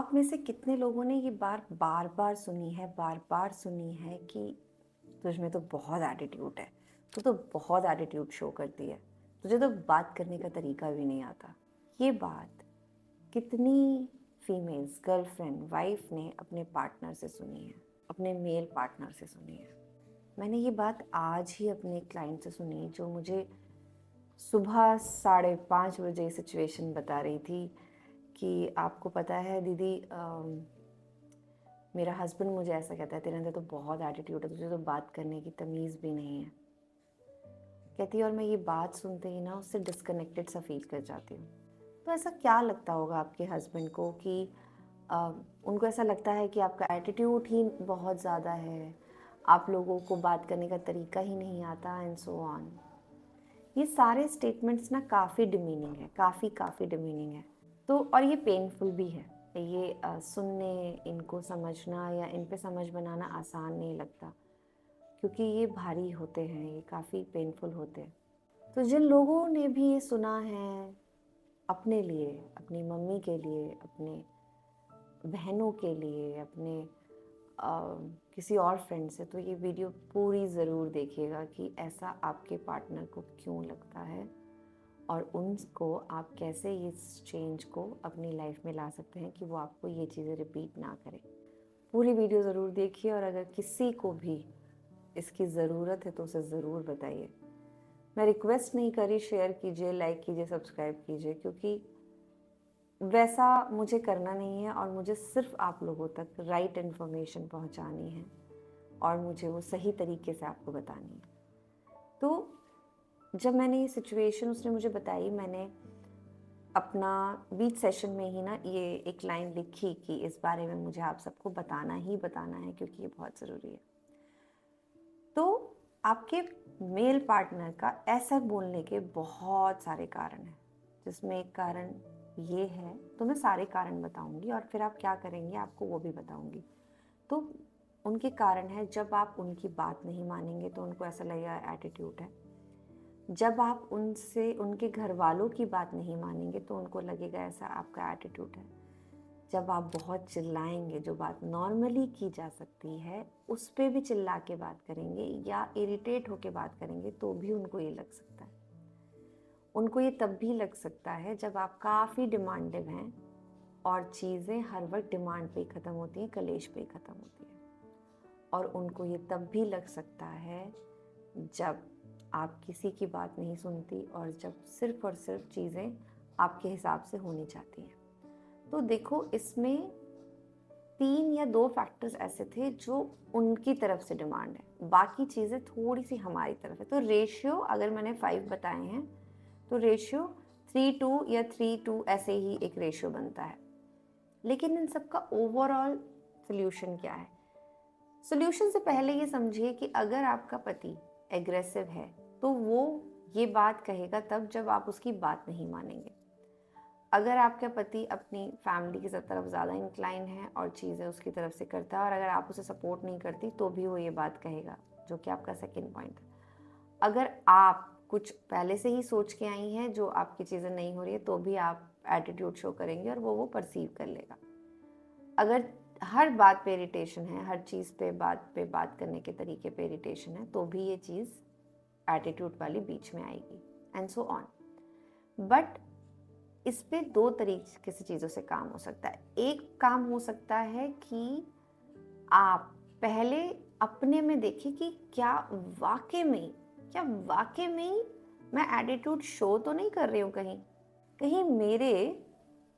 आप में से कितने लोगों ने ये बार बार सुनी है कि तुझ में तो बहुत एटीट्यूड है, तू तो बहुत एटीट्यूड शो करती है, तुझे तो बात करने का तरीका भी नहीं आता। ये बात कितनी फीमेल्स, गर्लफ्रेंड, वाइफ ने अपने पार्टनर से सुनी है, अपने मेल पार्टनर से सुनी है। मैंने ये बात आज ही अपने क्लाइंट से सुनी जो मुझे सुबह 5:30 बजे सिचुएशन बता रही थी कि आपको पता है दीदी, मेरा हस्बैंड मुझे ऐसा कहता है, तेरे अंदर तो बहुत एटीट्यूड है, तुझे तो बात करने की तमीज़ भी नहीं है। कहती है, और मैं ये बात सुनते ही ना उससे डिस्कनेक्टेड सा फील कर जाती हूँ। तो ऐसा क्या लगता होगा आपके हस्बैंड को कि उनको ऐसा लगता है कि आपका एटीट्यूड ही बहुत ज़्यादा है, आप लोगों को बात करने का तरीका ही नहीं आता, एंड सो ऑन। ये सारे स्टेटमेंट्स ना काफ़ी डिमीनिंग है, काफ़ी डिमीनिंग है। तो और ये पेनफुल भी है। ये सुनने, इनको समझना या इन पे समझ बनाना आसान नहीं लगता, क्योंकि ये भारी होते हैं, ये काफ़ी पेनफुल होते हैं। तो जिन लोगों ने भी ये सुना है अपने लिए, अपनी मम्मी के लिए, अपने बहनों के लिए, अपने किसी और फ्रेंड से, तो ये वीडियो पूरी ज़रूर देखिएगा कि ऐसा आपके पार्टनर को क्यों लगता है और उनको आप कैसे इस चेंज को अपनी लाइफ में ला सकते हैं कि वो आपको ये चीज़ें रिपीट ना करें। पूरी वीडियो ज़रूर देखिए और अगर किसी को भी इसकी ज़रूरत है तो उसे ज़रूर बताइए। मैं रिक्वेस्ट नहीं करी, शेयर कीजिए, लाइक कीजिए, सब्सक्राइब कीजिए, क्योंकि वैसा मुझे करना नहीं है और मुझे सिर्फ आप लोगों तक राइट इन्फॉर्मेशन पहुंचानी है और मुझे वो सही तरीके से आपको बतानी है। तो जब मैंने ये सिचुएशन उसने मुझे बताई, मैंने अपना बीच सेशन में ही ना ये एक लाइन लिखी कि इस बारे में मुझे आप सबको बताना ही बताना है, क्योंकि ये बहुत ज़रूरी है। तो आपके मेल पार्टनर का ऐसा बोलने के बहुत सारे कारण हैं, जिसमें एक कारण ये है, तो मैं सारे कारण बताऊंगी और फिर आप क्या करेंगे आपको वो भी बताऊंगी। तो उनके कारण है, जब आप उनकी बात नहीं मानेंगे तो उनको ऐसा लगेगा एटीट्यूड है। जब आप उनसे, उनके घर वालों की बात नहीं मानेंगे तो उनको लगेगा ऐसा आपका एटीट्यूड है। जब आप बहुत चिल्लाएंगे, जो बात नॉर्मली की जा सकती है उस पे भी चिल्ला के बात करेंगे या इरिटेट होके बात करेंगे, तो भी उनको ये लग सकता है। उनको ये तब भी लग सकता है जब आप काफ़ी डिमांडिव हैं और चीज़ें हर वक्त डिमांड पे ही ख़त्म होती हैं, कलेश पे ही ख़त्म होती है। और उनको ये तब भी लग सकता है जब आप किसी की बात नहीं सुनती और जब सिर्फ और सिर्फ चीज़ें आपके हिसाब से होनी चाहती हैं। तो देखो, इसमें 3 या 2 फैक्टर्स ऐसे थे जो उनकी तरफ से डिमांड है, बाकी चीज़ें थोड़ी सी हमारी तरफ है। तो रेशियो अगर मैंने 5 बताए हैं तो रेशियो 3:2 या 3:2 ऐसे ही एक रेशियो बनता है। लेकिन इन सब का ओवरऑल सोल्यूशन क्या है? सोल्यूशन से पहले ये समझिए कि अगर आपका पति एग्रेसिव है तो वो ये बात कहेगा तब जब आप उसकी बात नहीं मानेंगे। अगर आपका पति अपनी फैमिली की तरफ ज़्यादा इंक्लाइन है और चीज़ें उसकी तरफ से करता है और अगर आप उसे सपोर्ट नहीं करती तो भी वो ये बात कहेगा, जो कि आपका सेकंड पॉइंट है। अगर आप कुछ पहले से ही सोच के आई हैं जो आपकी चीज़ें नहीं हो रही है तो भी आप एटीट्यूड शो करेंगे और वो परसीव कर लेगा। अगर हर बात पे इरिटेशन है, हर चीज़ पे बात करने के तरीके पे इरिटेशन है, तो भी ये चीज़ एटीट्यूड वाली बीच में आएगी, एंड सो ऑन। बट इस पे 2 तरीके से चीज़ों से काम हो सकता है। एक काम हो सकता है कि आप पहले अपने में देखें कि क्या वाकई में मैं एटीट्यूड शो तो नहीं कर रही हूँ कहीं। कहीं मेरे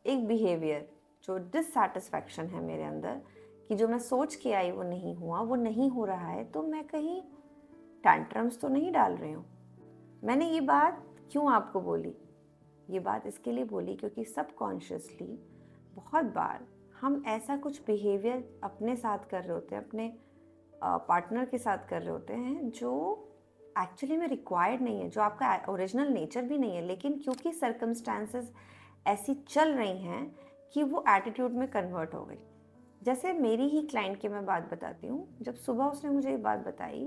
एक बिहेवियर जो डिससैटिस्फैक्शन है मेरे अंदर, कि जो मैं सोच के आई वो नहीं हुआ, वो नहीं हो रहा है, तो मैं कहीं टैंट्रम्स तो नहीं डाल रही हूँ। मैंने ये बात क्यों आपको बोली? ये बात इसके लिए बोली क्योंकि सबकॉन्शियसली बहुत बार हम ऐसा कुछ बिहेवियर अपने साथ कर रहे होते हैं, अपने पार्टनर के साथ कर रहे होते हैं जो एक्चुअली में रिक्वायर्ड नहीं है, जो आपका ओरिजिनल नेचर भी नहीं है, लेकिन क्योंकि सर्कमस्टांसेस ऐसी चल रही हैं कि वो एटीट्यूड में कन्वर्ट हो गई। जैसे मेरी ही क्लाइंट की मैं बात बताती हूँ। जब सुबह उसने मुझे ये बात बताई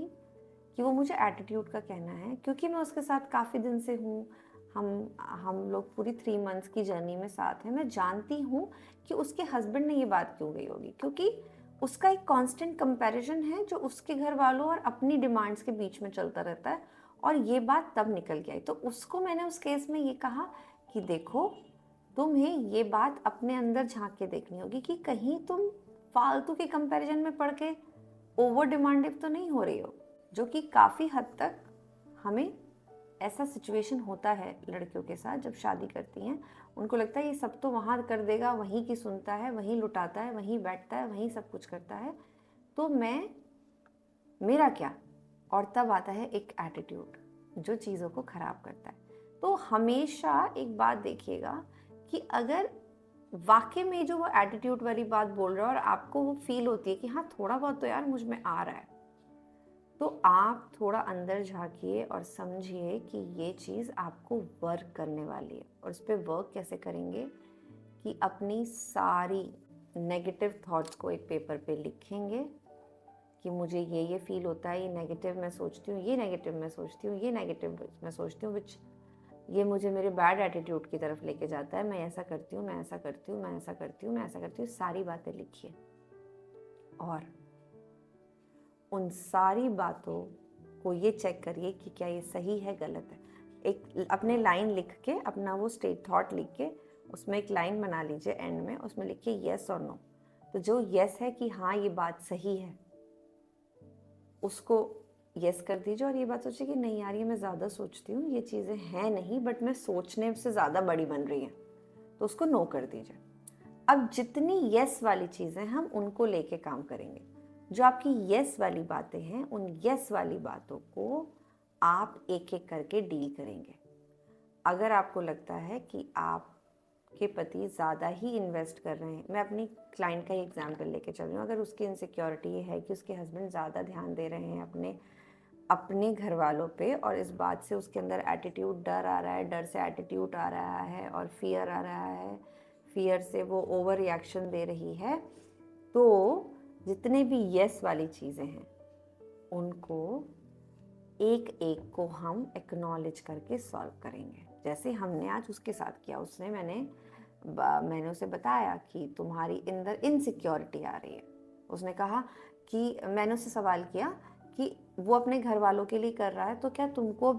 कि वो मुझे एटीट्यूड का कहना है, क्योंकि मैं उसके साथ काफ़ी दिन से हूँ, हम लोग पूरी 3 मंथ्स की जर्नी में साथ हैं। मैं जानती हूँ कि उसके हस्बैंड ने ये बात क्यों कही होगी, क्योंकि उसका एक कांस्टेंट कंपैरिजन है जो उसके घर वालों और अपनी डिमांड्स के बीच में चलता रहता है, और ये बात तब निकल के आई। तो उसको मैंने उस केस में ये कहा कि देखो, तुम्हें ये बात अपने अंदर झांक के देखनी होगी कि कहीं तुम फालतू के कंपैरिजन में पड़ के ओवर डिमांडिव तो नहीं हो रही हो, जो कि काफ़ी हद तक हमें ऐसा सिचुएशन होता है लड़कियों के साथ जब शादी करती हैं। उनको लगता है ये सब तो वहाँ कर देगा, वहीं की सुनता है, वहीं लुटाता है, वहीं बैठता है, वहीं सब कुछ करता है, तो मेरा क्या। और तब आता है एक एटीट्यूड जो चीज़ों को ख़राब करता है। तो हमेशा एक बात देखिएगा कि अगर वाकई में जो वो एटीट्यूड वाली बात बोल रहा है और आपको वो फील होती है कि हाँ थोड़ा बहुत तो यार मुझ में आ रहा है, तो आप थोड़ा अंदर झांकिए और समझिए कि ये चीज़ आपको वर्क करने वाली है। और उस पर वर्क कैसे करेंगे कि अपनी सारी नेगेटिव थॉट्स को एक पेपर पे लिखेंगे कि मुझे ये फील होता है, ये नेगेटिव मैं सोचती हूँ, ये नेगेटिव मैं सोचती हूँ, ये नेगेटिव मैं सोचती हूँ, विच ये मुझे मेरे बैड एटीट्यूड की तरफ लेके जाता है, मैं ऐसा करती हूँ, मैं ऐसा करती हूँ, मैं ऐसा करती हूँ, मैं ऐसा करती हूँ, सारी बातें लिखिए। और उन सारी बातों को ये चेक करिए कि क्या ये सही है, गलत है। एक अपने लाइन लिख के, अपना वो स्टेट थॉट लिख के उसमें एक लाइन बना लीजिए एंड में, उसमें लिखिए येस और नो। तो जो येस है कि हाँ ये बात सही है, उसको येस कर दीजिए, और ये बात सोचिए कि नहीं यार ये मैं ज़्यादा सोचती हूँ, ये चीज़ें हैं नहीं, बट मैं सोचने से ज़्यादा बड़ी बन रही हैं, तो उसको नो कर दीजिए। अब जितनी येस वाली चीज़ें हम उनको लेके काम करेंगे। जो आपकी येस वाली बातें हैं, उन येस वाली बातों को आप एक एक करके डील करेंगे। अगर आपको लगता है कि आपके पति ज़्यादा ही इन्वेस्ट कर रहे हैं, मैं अपनी क्लाइंट का ही एग्जाम्पल लेके चल रही हूँ, अगर उसकी इनसिक्योरिटी ये है कि उसके हस्बैंड ज़्यादा ध्यान दे रहे हैं अपने घर वालों पे, और इस बात से उसके अंदर एटीट्यूड, डर आ रहा है, डर से एटीट्यूड आ रहा है, और फियर आ रहा है, फियर से वो ओवर रिएक्शन दे रही है, तो जितने भी येस वाली चीज़ें हैं उनको एक एक को हम एक्नॉलेज करके सॉल्व करेंगे, जैसे हमने आज उसके साथ किया। मैंने उसे बताया कि तुम्हारी अंदर इनसिक्योरिटी आ रही है। उसने कहा कि मैंने उससे सवाल किया कि वो अपने घर वालों के लिए कर रहा है, तो क्या तुमको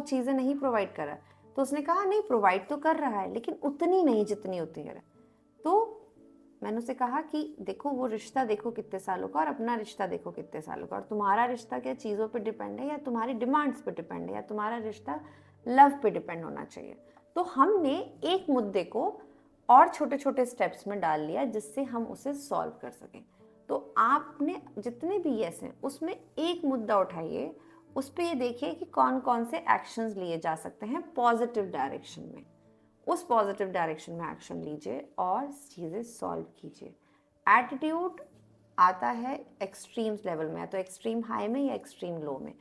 चीज़ें नहीं प्रोवाइड कर रहा है? तो उसने कहा नहीं, प्रोवाइड तो कर रहा है लेकिन उतनी नहीं जितनी होती है। तो मैंने उसे कहा कि देखो वो रिश्ता देखो कितने सालों का, और अपना रिश्ता देखो कितने सालों का, और तुम्हारा रिश्ता क्या चीज़ों पे डिपेंड है, या तुम्हारी डिमांड्स पे डिपेंड है, या तुम्हारा रिश्ता लव पे डिपेंड होना चाहिए। तो हमने एक मुद्दे को और छोटे छोटे स्टेप्स में डाल लिया जिससे हम उसे सॉल्व कर सकें। तो आपने जितने भी यस हैं उसमें एक मुद्दा उठाइए, उस पर ये देखिए कि कौन कौन से एक्शंस लिए जा सकते हैं पॉजिटिव डायरेक्शन में। उस पॉजिटिव डायरेक्शन में एक्शन लीजिए और चीज़ें सॉल्व कीजिए। एटीट्यूड आता है एक्सट्रीम्स लेवल में, या तो एक्सट्रीम हाई में या एक्सट्रीम लो में।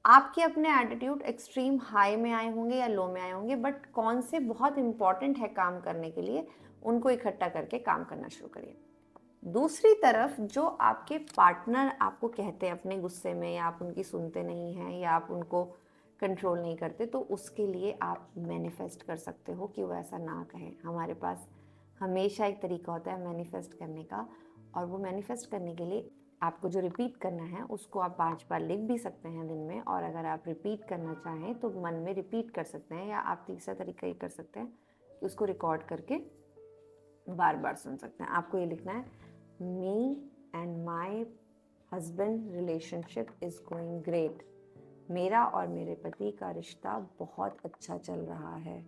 आपके अपने एटीट्यूड एक्सट्रीम हाई में आए होंगे या लो में आए होंगे, बट कौन से बहुत इंपॉर्टेंट है काम करने के लिए, उनको इकट्ठा करके काम करना शुरू करिए। दूसरी तरफ जो आपके पार्टनर आपको कहते हैं अपने गुस्से में, या आप उनकी सुनते नहीं हैं, या आप उनको कंट्रोल नहीं करते, तो उसके लिए आप मैनिफेस्ट कर सकते हो कि वो ऐसा ना कहे। हमारे पास हमेशा एक तरीका होता है मैनिफेस्ट करने का, और वो मैनिफेस्ट करने के लिए आपको जो रिपीट करना है उसको आप 5 बार लिख भी सकते हैं दिन में, और अगर आप रिपीट करना चाहें तो मन में रिपीट कर सकते हैं, या आप तीसरा तरीका ये कर सकते हैं कि उसको रिकॉर्ड करके बार बार सुन सकते हैं। आपको ये लिखना है, me and my husband relationship is going great. मेरा और मेरे पति का रिश्ता बहुत अच्छा चल रहा है।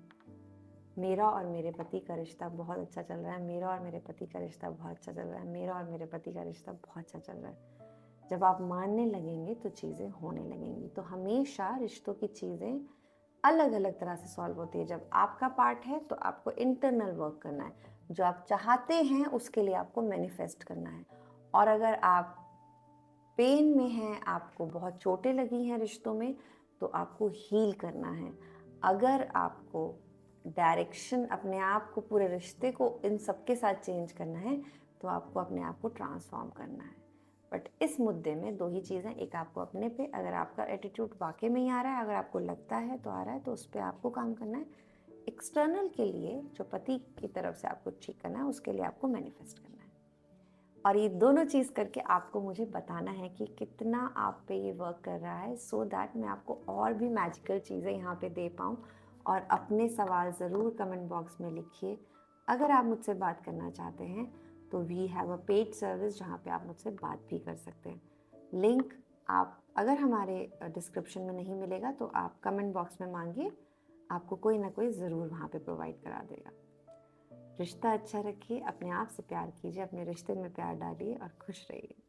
मेरा और मेरे पति का रिश्ता बहुत अच्छा चल रहा है। मेरा और मेरे पति का रिश्ता बहुत अच्छा चल रहा है। मेरा और मेरे पति का रिश्ता बहुत अच्छा चल रहा है। जब आप मानने लगेंगे तो चीज़ें होने लगेंगी। तो हमेशा रिश्तों की चीज़ें अलग अलग तरह से सॉल्व होती है। जब आपका पार्ट है तो आपको इंटरनल वर्क करना है, जो आप चाहते हैं उसके लिए आपको मैनिफेस्ट करना है। और अगर आप पेन में हैं, आपको बहुत चोटें लगी हैं रिश्तों में, तो आपको हील करना है। अगर आपको डायरेक्शन, अपने आप को, पूरे रिश्ते को इन सब के साथ चेंज करना है, तो आपको अपने आप को ट्रांसफॉर्म करना है। बट इस मुद्दे में दो ही चीज़ें, एक आपको अपने पे, अगर आपका एटीट्यूड वाकई में ही आ रहा है, अगर आपको लगता है तो आ रहा है, तो उस पर आपको काम करना है। एक्सटर्नल के लिए, जो पति की तरफ से आपको ठीक करना है, उसके लिए आपको मैनिफेस्ट करना है। और ये दोनों चीज़ करके आपको मुझे बताना है कि कितना आप पे ये वर्क कर रहा है, सो दैट मैं आपको और भी मैजिकल चीज़ें यहाँ पे दे पाऊँ। और अपने सवाल ज़रूर कमेंट बॉक्स में लिखिए। अगर आप मुझसे बात करना चाहते हैं तो we have a paid service जहाँ पे आप मुझसे बात भी कर सकते हैं। लिंक आप अगर हमारे डिस्क्रिप्शन में नहीं मिलेगा तो आप कमेंट बॉक्स में मांगिए, आपको कोई ना कोई ज़रूर वहाँ पे प्रोवाइड करा देगा। रिश्ता अच्छा रखिए, अपने आप से प्यार कीजिए, अपने रिश्ते में प्यार डालिए और खुश रहिए।